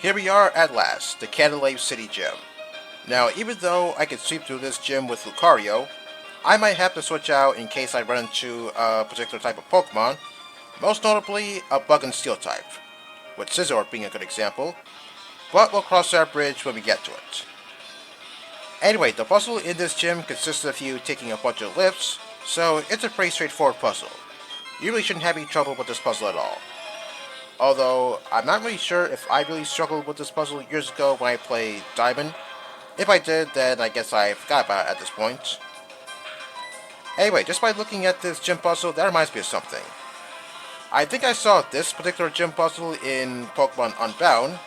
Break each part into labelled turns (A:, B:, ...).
A: Here we are at last, the Candlelight City Gym. Now, even though I can sweep through this gym with Lucario, I might have to switch out in case I run into a particular type of Pokemon, most notably a Bug and Steel type, with Scizor being a good example, but we'll cross that bridge when we get to it. Anyway, the puzzle in this gym consists of you taking a bunch of lifts, so it's a pretty straightforward puzzle. You really shouldn't have any trouble with this puzzle at all. Although, I'm not really sure if I really struggled with this puzzle years ago when I played Diamond. If I did, then I guess I forgot about it at this point. Anyway, just by looking at this gym puzzle, that reminds me of something. I think I saw this particular gym puzzle in Pokemon Unbound,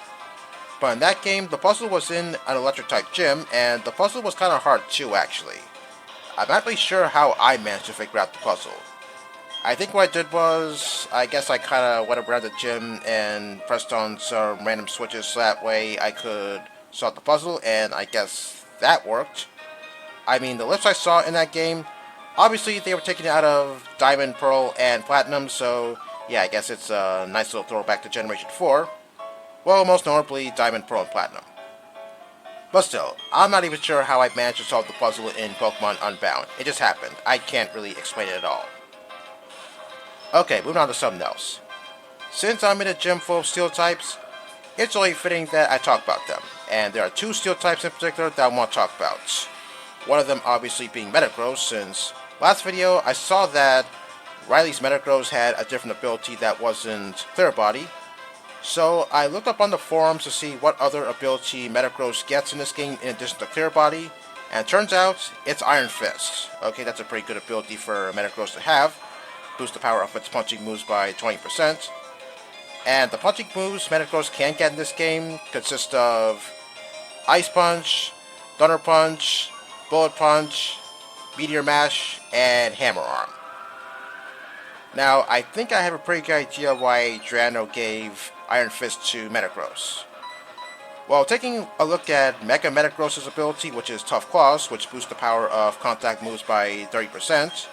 A: but in that game, the puzzle was in an electric-type gym, and the puzzle was kind of hard too, actually. I'm not really sure how I managed to figure out the puzzle. I think what I did was, I guess I kind of went around the gym and pressed on some random switches so that way I could solve the puzzle, and I guess that worked. I mean, the lifts I saw in that game, obviously they were taken out of Diamond, Pearl, and Platinum, so yeah, I guess it's a nice little throwback to Generation 4. Well, most notably, Diamond, Pearl, and Platinum. But still, I'm not even sure how I managed to solve the puzzle in Pokemon Unbound. It just happened. I can't really explain it at all. Okay, moving on to something else. Since I'm in a gym full of Steel types, it's only fitting that I talk about them. And there are two Steel types in particular that I want to talk about. One of them obviously being Metagross, since last video I saw that Riley's Metagross had a different ability that wasn't Clear Body. So I looked up on the forums to see what other ability Metagross gets in this game in addition to Clear Body, and it turns out it's Iron Fist. Okay, that's a pretty good ability for Metagross to have. Boost the power of its punching moves by 20%. And the punching moves Metagross can get in this game consist of Ice Punch, Thunder Punch, Bullet Punch, Meteor Mash, and Hammer Arm. Now, I think I have a pretty good idea why Drano gave Iron Fist to Metagross. Well, taking a look at Mega Metagross's ability, which is Tough Claws, which boosts the power of contact moves by 30%,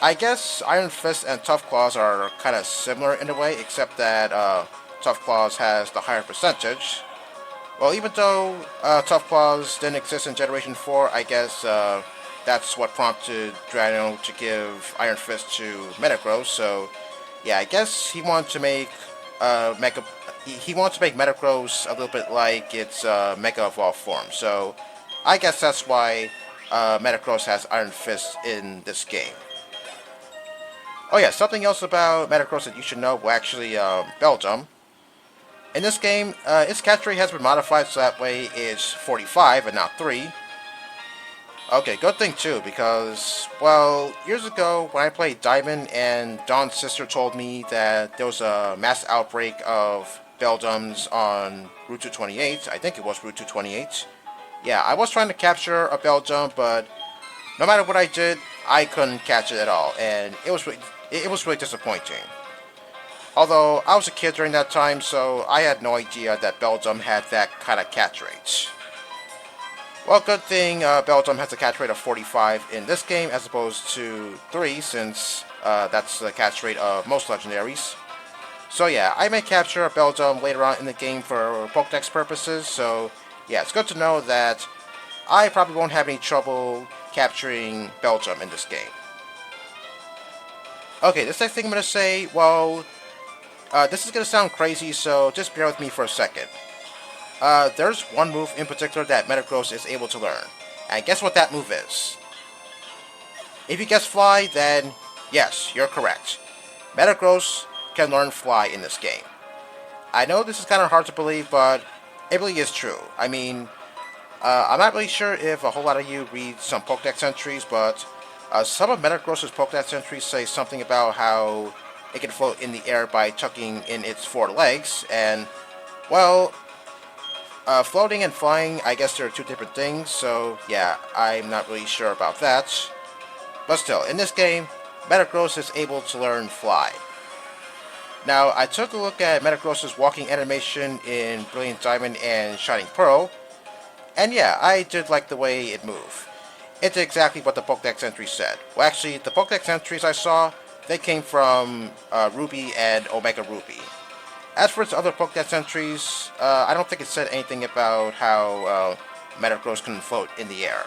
A: I guess Iron Fist and Tough Claws are kind of similar in a way, except that Tough Claws has the higher percentage. Well, even though Tough Claws didn't exist in Generation 4, I guess that's what prompted Drano to give Iron Fist to Metagross. So, yeah, I guess he wanted to make Metagross a little bit like its Mega Evolved form. So, I guess that's why Metagross has Iron Fist in this game. Oh yeah, something else about Metagross that you should know, well actually, Beldum. In this game, its catch rate has been modified so that way it's 45 and not 3. Okay, good thing too, because, well, years ago when I played Diamond and Dawn's sister told me that there was a mass outbreak of Beldums on Route 228, I think it was Route 228. Yeah, I was trying to capture a Beldum, but no matter what I did, I couldn't catch it at all, and it was really disappointing. Although, I was a kid during that time, so I had no idea that Beldum had that kind of catch rate. Well, good thing Beldum has a catch rate of 45 in this game, as opposed to 3, since that's the catch rate of most legendaries. So yeah, I may capture a Beldum later on in the game for Pokédex purposes, so yeah, it's good to know that I probably won't have any trouble capturing Beldum in this game. Okay, this next thing I'm going to say, well, this is going to sound crazy, so just bear with me for a second. There's one move in particular that Metagross is able to learn, and guess what that move is? If you guess Fly, then yes, you're correct. Metagross can learn Fly in this game. I know this is kind of hard to believe, but it really is true. I mean, I'm not really sure if a whole lot of you read some Pokédex entries, but some of Metagross's Pokédex entries say something about how it can float in the air by tucking in its 4 legs, and, well, floating and flying, I guess they're two different things, so yeah, I'm not really sure about that. But still, in this game, Metagross is able to learn Fly. Now, I took a look at Metagross's walking animation in Brilliant Diamond and Shining Pearl, and yeah, I did like the way it moved. It's exactly what the Pokédex entry said. Well, actually, the Pokédex entries I saw, they came from Ruby and Omega Ruby. As for its other Pokédex entries, I don't think it said anything about how Metagross can float in the air.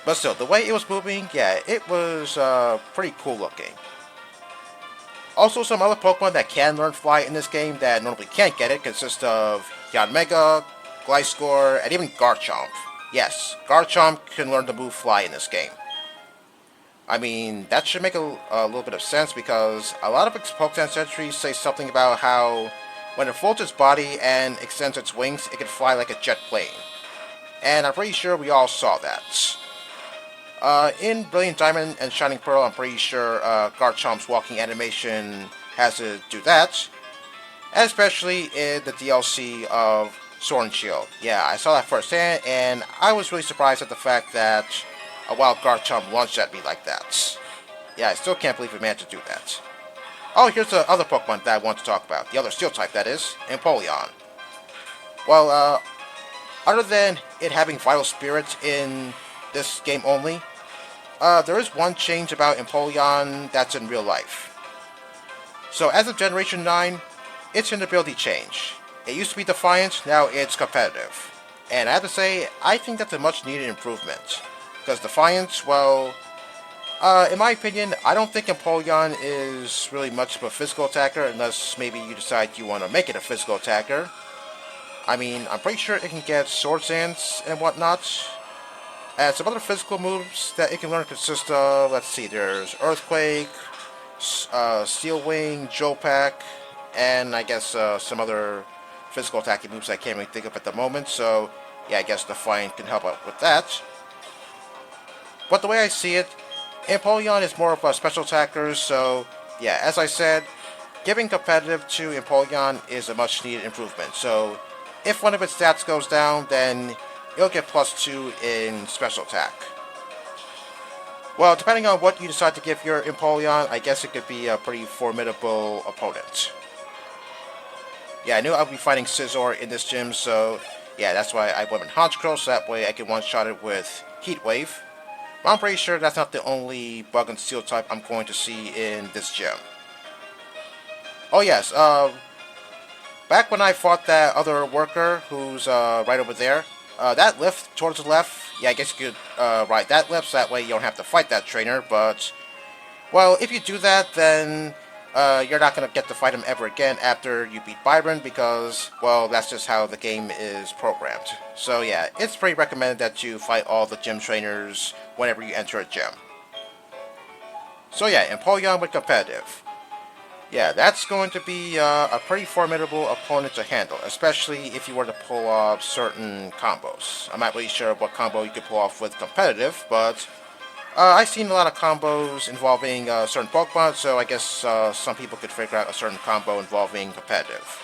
A: But still, the way it was moving, yeah, it was pretty cool looking. Also, some other Pokemon that can learn Fly in this game that normally can't get it consist of Yanmega, Gliscor, and even Garchomp. Yes, Garchomp can learn to move Fly in this game. I mean, that should make a little bit of sense because a lot of its Pokédex entries say something about how when it folds its body and extends its wings, it can fly like a jet plane. And I'm pretty sure we all saw that. In Brilliant Diamond and Shining Pearl, I'm pretty sure Garchomp's walking animation has to do that. Especially in the DLC of Sword and Shield. Yeah, I saw that firsthand, and I was really surprised at the fact that a wild Garchomp launched at me like that. Yeah, I still can't believe it managed to do that. Oh, here's the other Pokemon that I want to talk about. The other Steel type, that is. Empoleon. Well, other than it having Vital Spirits in this game only, there is one change about Empoleon that's in real life. So as of Generation 9, its ability changed. It used to be Defiant, now it's Competitive. And I have to say, I think that's a much needed improvement. Because Defiance, well, in my opinion, I don't think Empoleon is really much of a physical attacker unless maybe you decide you want to make it a physical attacker. I mean, I'm pretty sure it can get Sword Sands and whatnot. And some other physical moves that it can learn consist of, let's see, there's Earthquake, Steel Wing, Joe Pack, and I guess some other physical attacking moves I can't really think of at the moment, so yeah, I guess Defiant can help out with that. But the way I see it, Empoleon is more of a special attacker, so yeah, as I said, giving competitive to Empoleon is a much needed improvement. So if one of its stats goes down, then it'll get +2 in special attack. Well, depending on what you decide to give your Empoleon, I guess it could be a pretty formidable opponent. Yeah, I knew I'd be fighting Scizor in this gym, so yeah, that's why I went in Honchkrow, so that way I can one-shot it with Heat Wave. But I'm pretty sure that's not the only Bug and Steel type I'm going to see in this gym. Oh yes, back when I fought that other worker who's right over there, that lift towards the left, yeah, I guess you could ride that lift, so that way you don't have to fight that trainer, but, well, if you do that, then you're not going to get to fight him ever again after you beat Byron, because, well, that's just how the game is programmed. So yeah, it's pretty recommended that you fight all the gym trainers whenever you enter a gym. So yeah, Empoleon with competitive. Yeah, that's going to be a pretty formidable opponent to handle, especially if you were to pull off certain combos. I'm not really sure what combo you could pull off with competitive, but I've seen a lot of combos involving certain Pokemon, so I guess some people could figure out a certain combo involving competitive.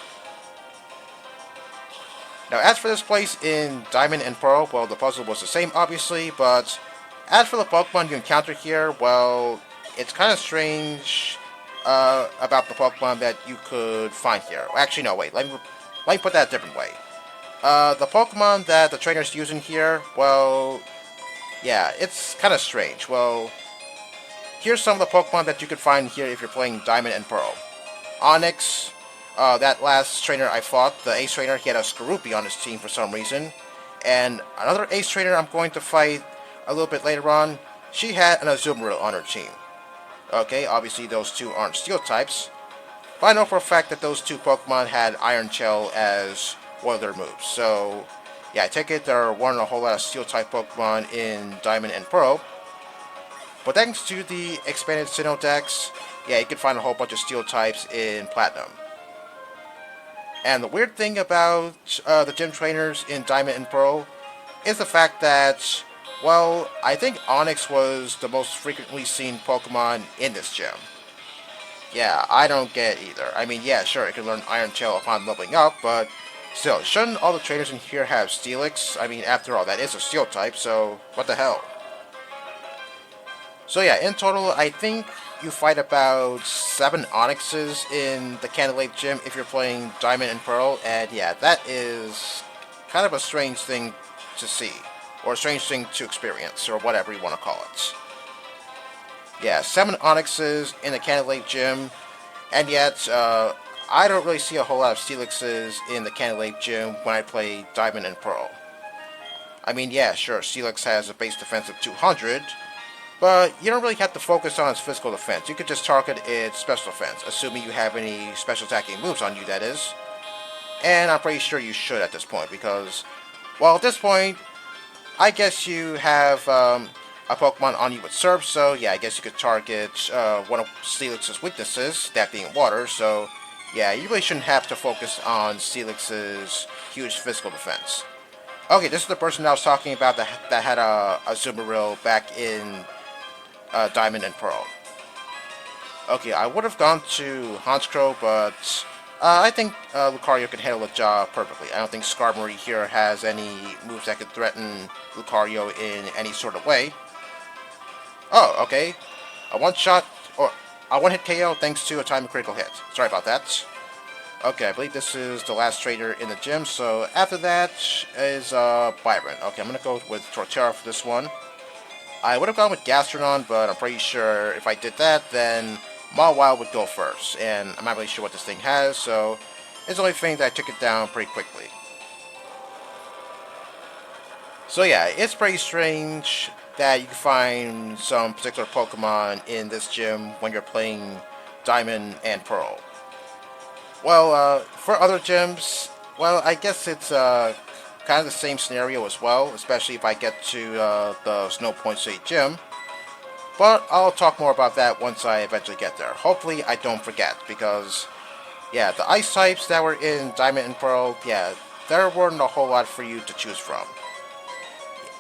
A: Now, as for this place in Diamond and Pearl, well, the puzzle was the same, obviously, but as for the Pokemon you encounter here, well, it's kind of strange about the Pokemon that you could find here. Actually, no, wait, let me put that a different way. The Pokemon that the trainer's using here, well, yeah, it's kind of strange. Well, here's some of the Pokemon that you could find here if you're playing Diamond and Pearl. Onix, that last trainer I fought, the Ace Trainer, he had a Skorupi on his team for some reason. And another Ace Trainer I'm going to fight a little bit later on, she had an Azumarill on her team. Okay, obviously those two aren't Steel types, but I know for a fact that those two Pokemon had Iron Shell as one of their moves. So, yeah, I take it there weren't a whole lot of Steel type Pokemon in Diamond and Pearl. But thanks to the expanded Sinnoh Dex, yeah, you can find a whole bunch of Steel types in Platinum. And the weird thing about the gym trainers in Diamond and Pearl is the fact that, well, I think Onix was the most frequently seen Pokemon in this gym. Yeah, I don't get it either. I mean, yeah, sure, it can learn Iron Tail upon leveling up, but still, shouldn't all the trainers in here have Steelix? I mean, after all, that is a Steel type, so what the hell? So yeah, in total, I think you fight about 7 Onixes in the Candle Lake Gym if you're playing Diamond and Pearl, and yeah, that is kind of a strange thing to see, or a strange thing to experience, or whatever you want to call it. Yeah, 7 Onixes in the Candle Lake Gym, And yet, I don't really see a whole lot of Steelixes in the Canalave Gym when I play Diamond and Pearl. I mean, yeah, sure, Steelix has a base defense of 200, but you don't really have to focus on its physical defense. You could just target its special defense, assuming you have any special attacking moves on you, that is. And I'm pretty sure you should at this point, because, well, at this point, I guess you have a Pokemon on you with Surf, so yeah, I guess you could target one of Steelix's weaknesses, that being water, so yeah, you really shouldn't have to focus on Steelix's huge physical defense. Okay, this is the person I was talking about that had a Azumarill back in Diamond and Pearl. Okay, I would have gone to Honchkrow, but I think Lucario can handle the job perfectly. I don't think Skarmory here has any moves that could threaten Lucario in any sort of way. Oh, okay. A one-shot, or a one-hit KO thanks to a time critical hit. Sorry about that. Okay, I believe this is the last trainer in the gym, so after that is Byron. Okay, I'm going to go with Torterra for this one. I would have gone with Gastrodon, but I'm pretty sure if I did that, then Mawile would go first, and I'm not really sure what this thing has, so it's the only thing that I took it down pretty quickly. So yeah, it's pretty strange that you can find some particular Pokemon in this gym when you're playing Diamond and Pearl. Well, for other gyms, well, I guess it's kind of the same scenario as well, especially if I get to the Snow Point City Gym. But I'll talk more about that once I eventually get there. Hopefully I don't forget, because, yeah, the ice types that were in Diamond and Pearl, yeah, there weren't a whole lot for you to choose from.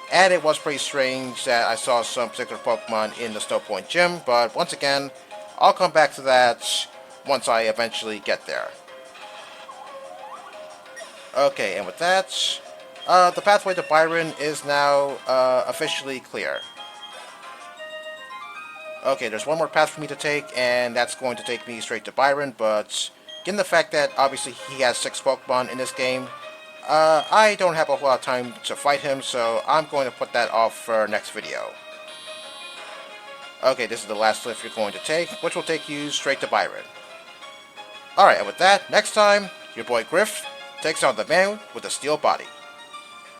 A: And it was pretty strange that I saw some particular Pokemon in the Snow Point Gym, but once again, I'll come back to that once I eventually get there. Okay, and with that, the pathway to Byron is now officially clear. Okay, there's one more path for me to take, and that's going to take me straight to Byron, but given the fact that obviously he has 6 Pokemon in this game, I don't have a whole lot of time to fight him, so I'm going to put that off for next video. Okay, this is the last lift you're going to take, which will take you straight to Byron. Alright, and with that, next time, your boy Griff takes on the man with the steel body.